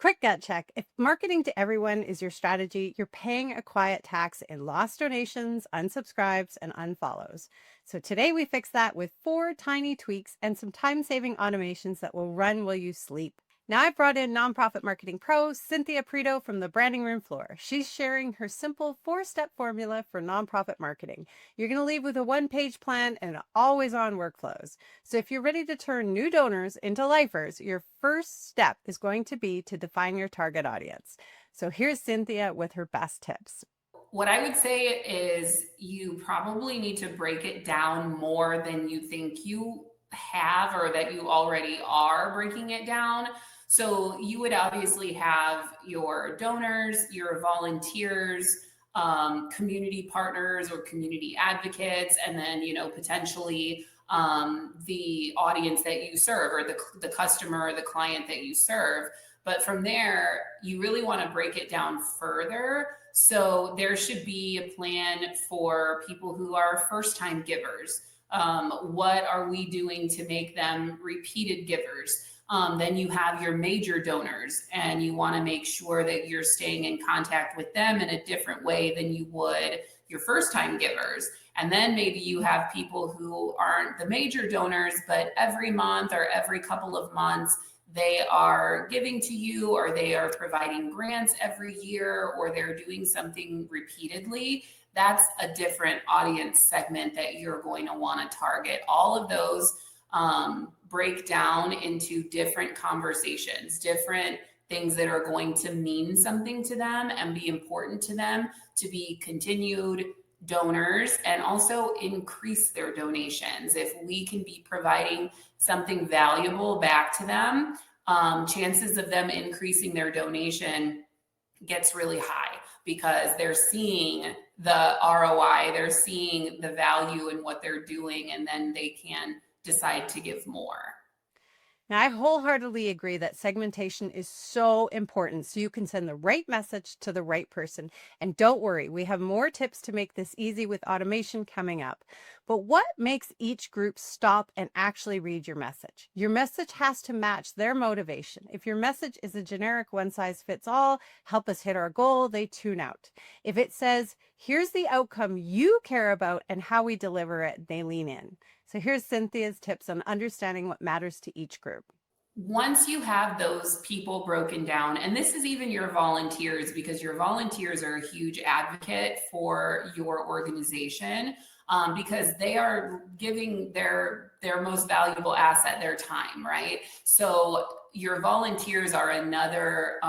Quick gut check. If marketing to everyone is your strategy, you're paying a quiet tax in lost donations, unsubscribes, and unfollows. So today we fix that with 4 tiny tweaks and some time-saving automations that will run while you sleep. Now I've brought in nonprofit marketing pro Cynthia Prito from the branding room floor. She's sharing her simple 4-step formula for nonprofit marketing. You're going to leave with a 1-page plan and always-on workflows. So if you're ready to turn new donors into lifers, your first step is going to be to define your target audience. So here's Cynthia with her best tips. What I would say is you probably need to break it down more than you think you have or that you already are breaking it down. So you would obviously have your donors, your volunteers, community partners or community advocates, and then, potentially the audience that you serve or the customer or the client that you serve. But from there, you really want to break it down further. So there should be a plan for people who are first time givers. What are we doing to make them repeated givers? Then you have your major donors, and you want to make sure that you're staying in contact with them in a different way than you would your first time givers. And then maybe you have people who aren't the major donors, but every month or every couple of months, they are giving to you, or they are providing grants every year, or they're doing something repeatedly. That's a different audience segment that you're going to want to target. All of those break down into different conversations, different things that are going to mean something to them and be important to them to be continued donors, and also increase their donations. If we can be providing something valuable back to them, chances of them increasing their donation gets really high because they're seeing the ROI, they're seeing the value in what they're doing, and then they can decide to give more. Now, I wholeheartedly agree that segmentation is so important so you can send the right message to the right person. And don't worry, we have more tips to make this easy with automation coming up. But what makes each group stop and actually read your message? Your message has to match their motivation. If your message is a generic one-size-fits-all, help us hit our goal, they tune out. If it says, here's the outcome you care about and how we deliver it, they lean in. So here's Cynthia's tips on understanding what matters to each group. Once you have those people broken down, and this is even your volunteers, because your volunteers are a huge advocate for your organization, because they are giving their most valuable asset, their time, right? So your volunteers are another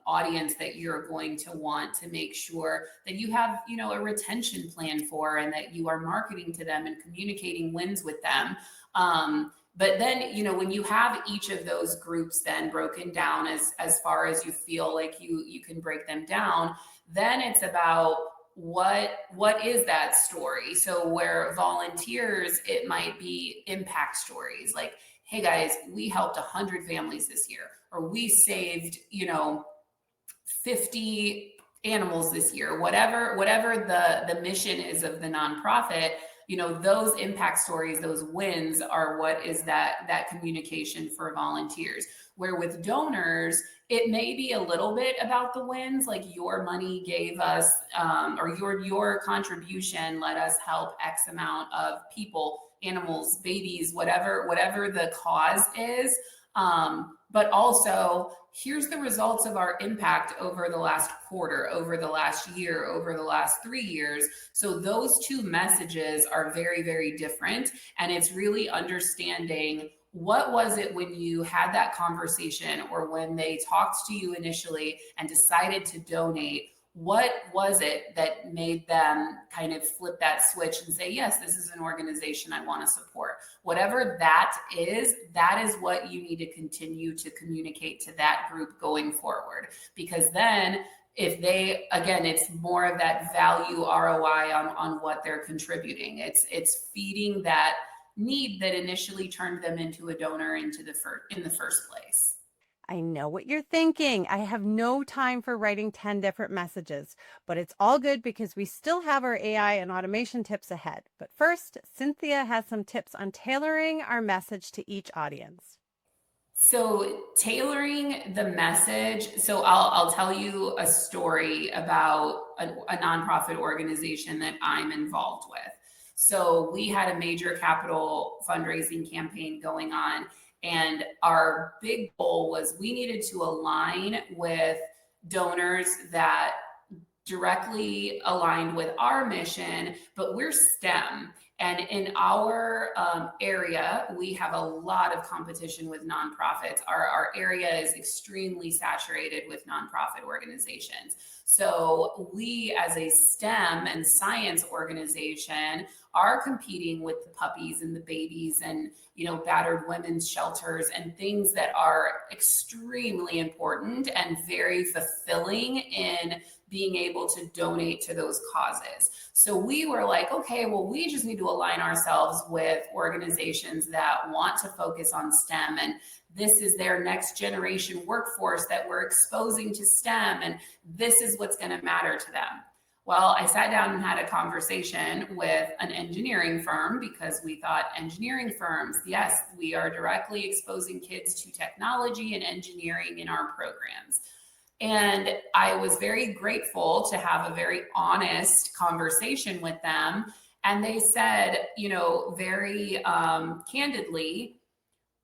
audience that you're going to want to make sure that you have, a retention plan for, and that you are marketing to them and communicating wins with them. But then, when you have each of those groups then broken down as far as you feel like you can break them down, then it's about what is that story. So where volunteers, it might be impact stories like, hey guys, we helped 100 families this year, or we saved 50 animals this year, whatever the mission is of the nonprofit. Those impact stories, those wins are what is that communication for volunteers. Where with donors, it may be a little bit about the wins, like your money gave us, or your contribution let us help X amount of people, animals, babies, whatever the cause is. But also, here's the results of our impact over the last quarter, over the last year, over the last 3 years. So those two messages are very, very different. And it's really understanding, what was it when you had that conversation, or when they talked to you initially and decided to donate? What was it that made them kind of flip that switch and say, yes, this is an organization I want to support? Whatever that is what you need to continue to communicate to that group going forward. Because then, if they, again, it's more of that value ROI on what they're contributing. It's feeding that need that initially turned them into a donor in the first place. I know what you're thinking. I have no time for writing 10 different messages, but it's all good because we still have our AI and automation tips ahead. But first, Cynthia has some tips on tailoring our message to each audience. So tailoring the message. So I'll tell you a story about a nonprofit organization that I'm involved with. So we had a major capital fundraising campaign going on, and our big goal was we needed to align with donors that directly aligned with our mission, but we're STEM. And in our area, we have a lot of competition with nonprofits. Our area is extremely saturated with nonprofit organizations. So we, as a STEM and science organization, are competing with the puppies and the babies and battered women's shelters and things that are extremely important and very fulfilling in being able to donate to those causes. So we were like, okay, well, we just need to align ourselves with organizations that want to focus on STEM, and this is their next generation workforce that we're exposing to STEM, and this is what's going to matter to them. Well, I sat down and had a conversation with an engineering firm because we thought engineering firms, yes, we are directly exposing kids to technology and engineering in our programs. And I was very grateful to have a very honest conversation with them. And they said, very candidly,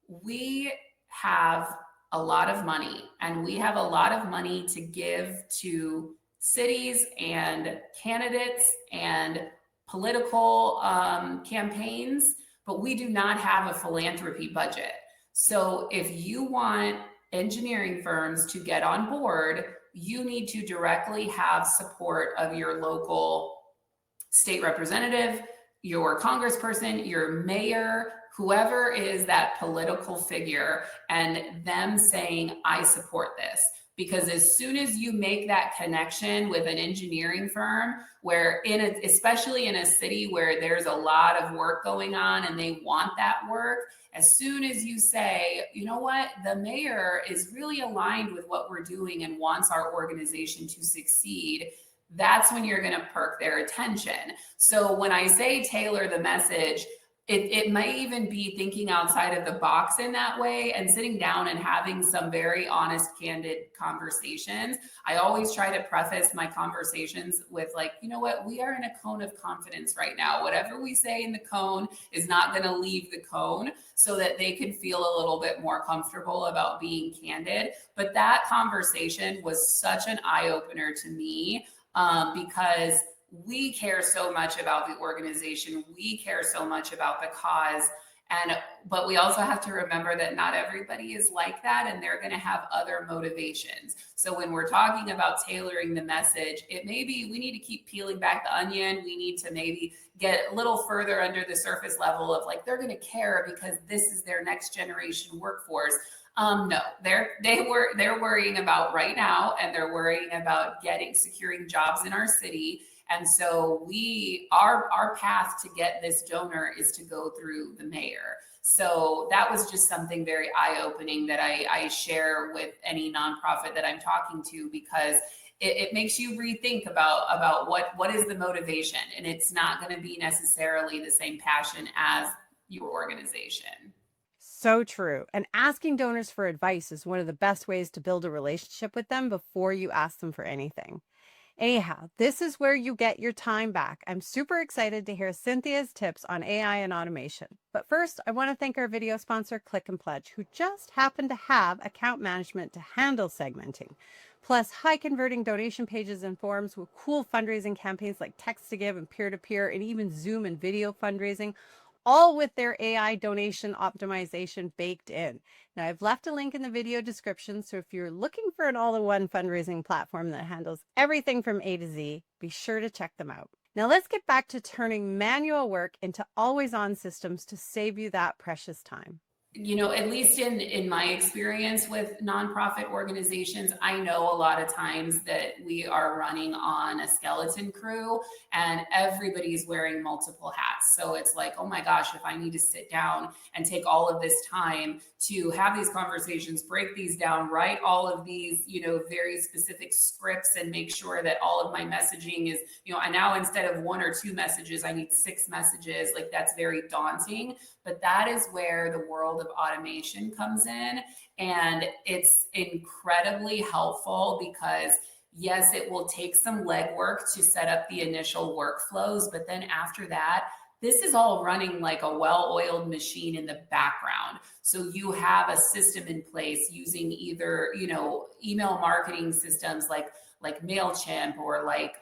we have a lot of money, and we have a lot of money to give to cities and candidates and political campaigns, but we do not have a philanthropy budget. So if you want engineering firms to get on board, you need to directly have support of your local state representative, your congressperson, your mayor, whoever is that political figure, and them saying, I support this. Because as soon as you make that connection with an engineering firm, where especially in a city where there's a lot of work going on and they want that work, as soon as you say, you know what, the mayor is really aligned with what we're doing and wants our organization to succeed, that's when you're going to perk their attention. So when I say tailor the message, it might even be thinking outside of the box in that way and sitting down and having some very honest, candid conversations. I always try to preface my conversations with, like, you know what, we are in a cone of confidence right now. Whatever we say in the cone is not going to leave the cone, so that they can feel a little bit more comfortable about being candid. But that conversation was such an eye opener to me, because we care so much about the organization. We care so much about the cause. But we also have to remember that not everybody is like that, and they're going to have other motivations. So when we're talking about tailoring the message, it may be we need to keep peeling back the onion. We need to maybe get a little further under the surface level of, like, they're going to care because this is their next generation workforce. No, they're worrying about right now, and they're worrying about securing jobs in our city. And so our path to get this donor is to go through the mayor. So that was just something very eye-opening that I share with any nonprofit that I'm talking to, because it makes you rethink about what is the motivation. And it's not going to be necessarily the same passion as your organization. So true. And asking donors for advice is one of the best ways to build a relationship with them before you ask them for anything. Anyhow, this is where you get your time back. I'm super excited to hear Cynthia's tips on AI and automation. But first, I want to thank our video sponsor, Click and Pledge, who just happened to have account management to handle segmenting, plus high converting donation pages and forms with cool fundraising campaigns like text to give and peer to peer, and even Zoom and video fundraising, all with their AI donation optimization baked in. Now, I've left a link in the video description, so if you're looking for an all-in-one fundraising platform that handles everything from A to Z, be sure to check them out. Now, let's get back to turning manual work into always-on systems to save you that precious time. At least in my experience with nonprofit organizations, I know a lot of times that we are running on a skeleton crew and everybody's wearing multiple hats. So it's like, oh my gosh, if I need to sit down and take all of this time to have these conversations, break these down, write all of these, very specific scripts, and make sure that all of my messaging is, I now, instead of 1 or 2 messages, I need 6 messages. Like, that's very daunting. But that is where the world world of automation comes in. And it's incredibly helpful because yes, it will take some legwork to set up the initial workflows, but then after that, this is all running like a well-oiled machine in the background. So you have a system in place using either, email marketing systems like MailChimp or like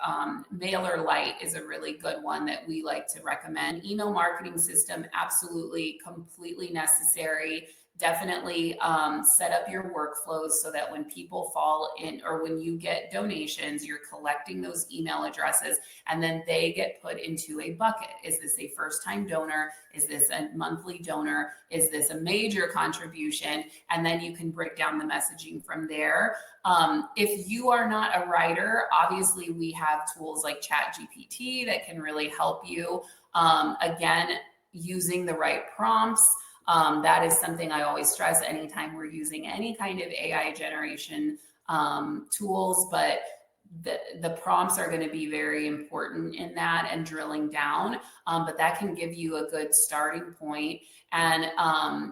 MailerLite is a really good one that we like to recommend. Email marketing system, absolutely, completely necessary. Definitely set up your workflows so that when people fall in or when you get donations, you're collecting those email addresses and then they get put into a bucket. Is this a first time donor? Is this a monthly donor? Is this a major contribution? And then you can break down the messaging from there. If you are not a writer, obviously we have tools like ChatGPT that can really help you. Again, using the right prompts. That is something I always stress anytime we're using any kind of AI generation tools, but the prompts are going to be very important in that and drilling down. But that can give you a good starting point. And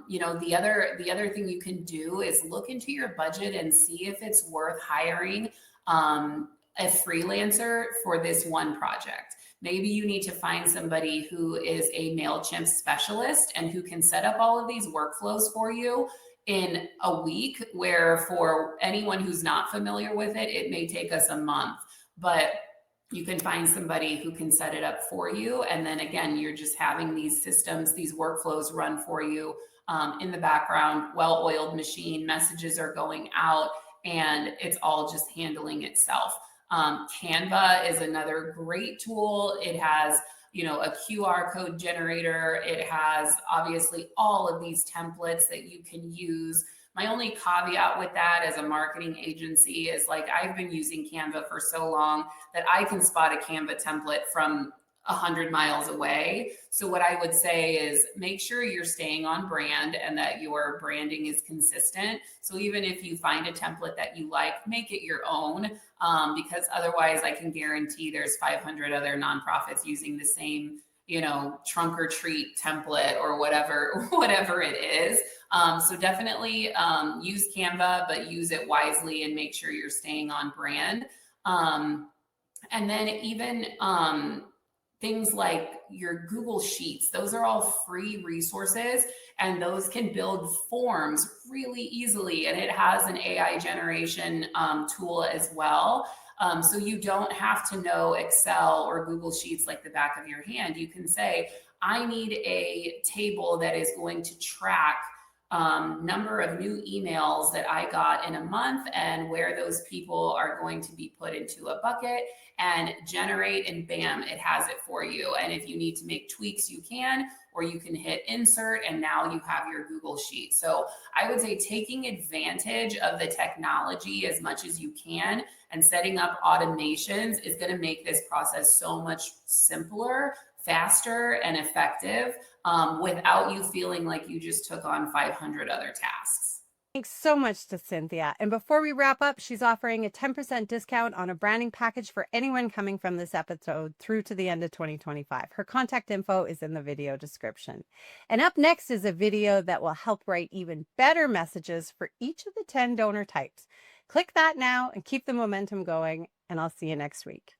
the other thing you can do is look into your budget and see if it's worth hiring a freelancer for this one project. Maybe you need to find somebody who is a MailChimp specialist and who can set up all of these workflows for you in a week, where for anyone who's not familiar with it, it may take us a month. But you can find somebody who can set it up for you. And then again, you're just having these systems, these workflows run for you in the background, well-oiled machine, messages are going out, and it's all just handling itself. Canva is another great tool. It has, a QR code generator. It has obviously all of these templates that you can use. My only caveat with that as a marketing agency is like I've been using Canva for so long that I can spot a Canva template from 100 miles away. So what I would say is make sure you're staying on brand and that your branding is consistent. So even if you find a template that you like, make it your own, because otherwise I can guarantee there's 500 other nonprofits using the same, trunk or treat template or whatever it is. So definitely use Canva, but use it wisely and make sure you're staying on brand. And then even things like your Google Sheets, those are all free resources and those can build forms really easily. And it has an AI generation tool as well. So you don't have to know Excel or Google Sheets like the back of your hand. You can say, I need a table that is going to track number of new emails that I got in a month and where those people are going to be put into a bucket, and generate, and bam, it has it for you. And if you need to make tweaks, you can, or you can hit insert and now you have your Google Sheet. So I would say taking advantage of the technology as much as you can and setting up automations is going to make this process so much simpler, faster, and effective, without you feeling like you just took on 500 other tasks. Thanks so much to Cynthia. And before we wrap up, she's offering a 10% discount on a branding package for anyone coming from this episode through to the end of 2025. Her contact info is in the video description. And up next is a video that will help write even better messages for each of the 10 donor types. Click that now and keep the momentum going, and I'll see you next week.